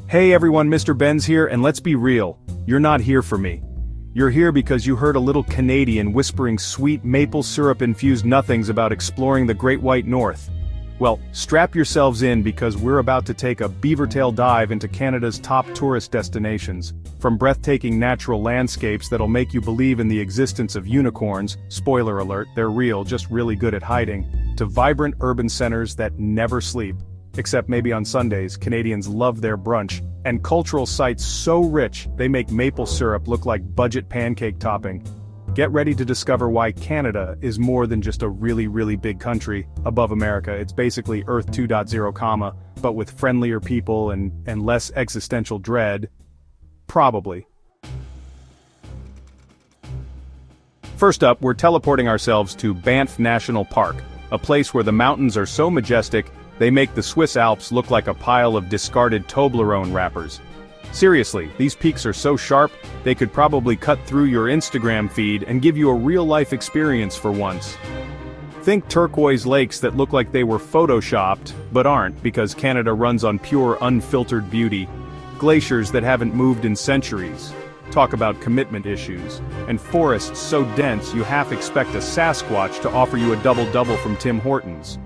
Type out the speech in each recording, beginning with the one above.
Hey everyone, Mr. Benz here, and let's be real, you're not here for me. You're here because you heard a little Canadian whispering sweet maple syrup-infused nothings about exploring the Great White North. Well, strap yourselves in because we're about to take a beaver-tail dive into Canada's top tourist destinations. From breathtaking natural landscapes that'll make you believe in the existence of unicorns, spoiler alert, they're real, just really good at hiding, to vibrant urban centers that never sleep. Except maybe on Sundays, Canadians love their brunch, and cultural sites so rich, they make maple syrup look like budget pancake topping. Get ready to discover why Canada is more than just a really big country above America. It's basically Earth 2.0, but with friendlier people and less existential dread. Probably. First up, we're teleporting ourselves to Banff National Park, a place where the mountains are so majestic, they make the Swiss Alps look like a pile of discarded Toblerone wrappers. Seriously, these peaks are so sharp, they could probably cut through your Instagram feed and give you a real-life experience for once. Think turquoise lakes that look like they were photoshopped, but aren't because Canada runs on pure unfiltered beauty. Glaciers that haven't moved in centuries. Talk about commitment issues. And forests so dense you half expect a Sasquatch to offer you a double-double from Tim Hortons.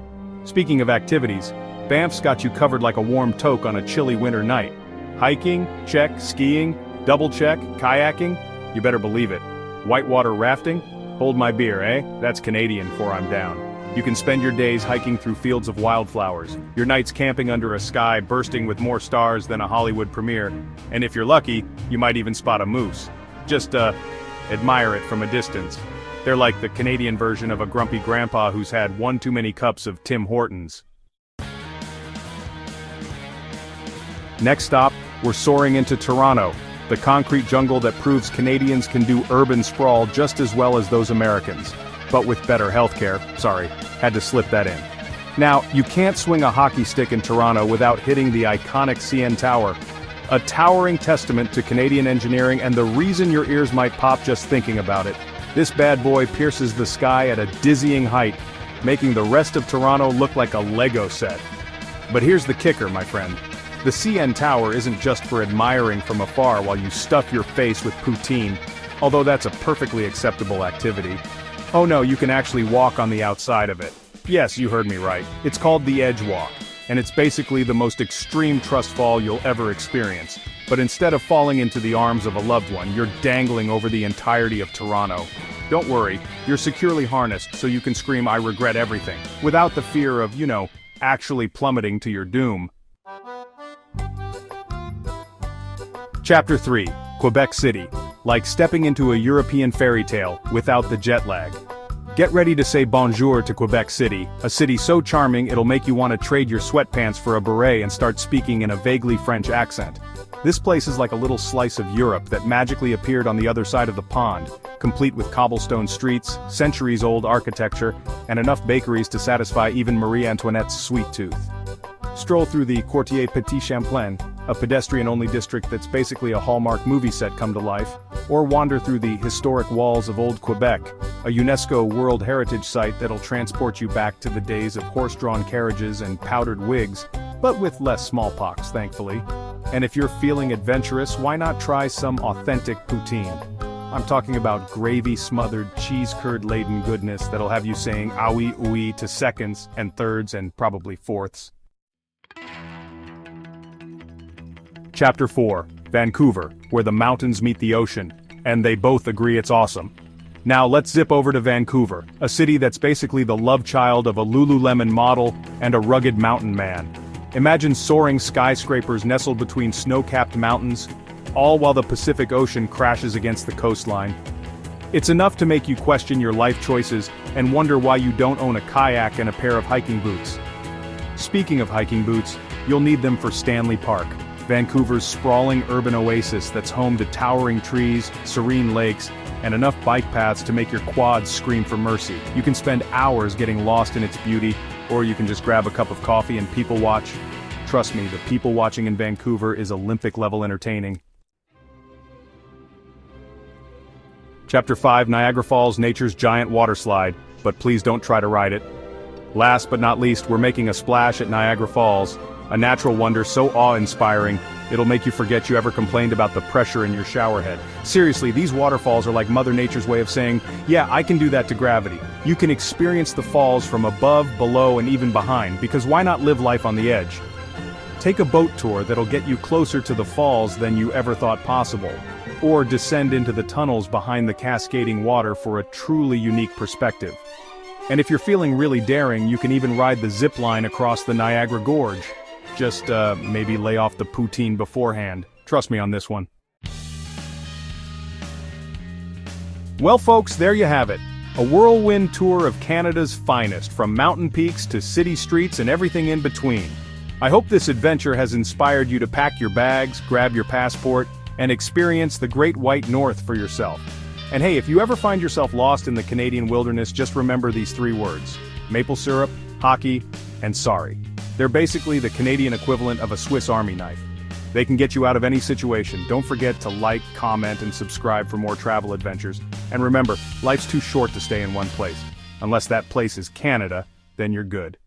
Speaking of activities, Banff's got you covered like a warm toque on a chilly winter night. Hiking, check, skiing, double check, kayaking, you better believe it. Whitewater rafting? Hold my beer, eh? That's Canadian for I'm down. You can spend your days hiking through fields of wildflowers, your nights camping under a sky bursting with more stars than a Hollywood premiere, and if you're lucky, you might even spot a moose. Just, admire it from a distance. They're like the Canadian version of a grumpy grandpa who's had one too many cups of Tim Hortons. Next stop, we're soaring into Toronto, the concrete jungle that proves Canadians can do urban sprawl just as well as those Americans. But with better healthcare, sorry, had to slip that in. Now, you can't swing a hockey stick in Toronto without hitting the iconic CN Tower. A towering testament to Canadian engineering and the reason your ears might pop just thinking about it. This bad boy pierces the sky at a dizzying height, making the rest of Toronto look like a Lego set. But here's the kicker, my friend. The CN Tower isn't just for admiring from afar while you stuff your face with poutine, although that's a perfectly acceptable activity. Oh no, you can actually walk on the outside of it. Yes, you heard me right. It's called the Edge Walk, and it's basically the most extreme trust fall you'll ever experience. But instead of falling into the arms of a loved one, you're dangling over the entirety of Toronto. Don't worry, you're securely harnessed so you can scream "I regret everything," without the fear of, actually plummeting to your doom. Chapter 3, Quebec City. Like stepping into a European fairy tale, without the jet lag. Get ready to say bonjour to Quebec City, a city so charming it'll make you want to trade your sweatpants for a beret and start speaking in a vaguely French accent. This place is like a little slice of Europe that magically appeared on the other side of the pond, complete with cobblestone streets, centuries-old architecture, and enough bakeries to satisfy even Marie Antoinette's sweet tooth. Stroll through the Quartier Petit Champlain, a pedestrian-only district that's basically a Hallmark movie set come to life, or wander through the historic walls of Old Quebec, a UNESCO World Heritage Site that'll transport you back to the days of horse-drawn carriages and powdered wigs, but with less smallpox, thankfully. And if you're feeling adventurous, why not try some authentic poutine? I'm talking about gravy-smothered, cheese-curd-laden goodness that'll have you saying "ah oui, oui" to seconds and thirds and probably fourths. Chapter 4, Vancouver, where the mountains meet the ocean, and they both agree it's awesome. Now let's zip over to Vancouver, a city that's basically the love child of a Lululemon model and a rugged mountain man. Imagine soaring skyscrapers nestled between snow-capped mountains, all while the Pacific Ocean crashes against the coastline. It's enough to make you question your life choices and wonder why you don't own a kayak and a pair of hiking boots. Speaking of hiking boots, you'll need them for Stanley Park, Vancouver's sprawling urban oasis that's home to towering trees, serene lakes, and enough bike paths to make your quads scream for mercy. You can spend hours getting lost in its beauty, or you can just grab a cup of coffee and people watch. Trust me, the people watching in Vancouver is Olympic-level entertaining. Chapter 5, Niagara Falls, nature's giant waterslide, but please don't try to ride it. Last but not least, we're making a splash at Niagara Falls, a natural wonder so awe-inspiring, It'll make you forget you ever complained about the pressure in your shower head. Seriously, these waterfalls are like Mother Nature's way of saying, yeah, I can do that to gravity. You can experience the falls from above, below, and even behind, because why not live life on the edge? Take a boat tour that'll get you closer to the falls than you ever thought possible. Or descend into the tunnels behind the cascading water for a truly unique perspective. And if you're feeling really daring, you can even ride the zip line across the Niagara Gorge. Just, maybe lay off the poutine beforehand. Trust me on this one. Well folks, there you have it. A whirlwind tour of Canada's finest, from mountain peaks to city streets and everything in between. I hope this adventure has inspired you to pack your bags, grab your passport, and experience the Great White North for yourself. And hey, if you ever find yourself lost in the Canadian wilderness, just remember these 3 words: maple syrup, hockey, and sorry. They're basically the Canadian equivalent of a Swiss Army knife. They can get you out of any situation. Don't forget to like, comment, and subscribe for more travel adventures. And remember, life's too short to stay in one place. Unless that place is Canada, then you're good.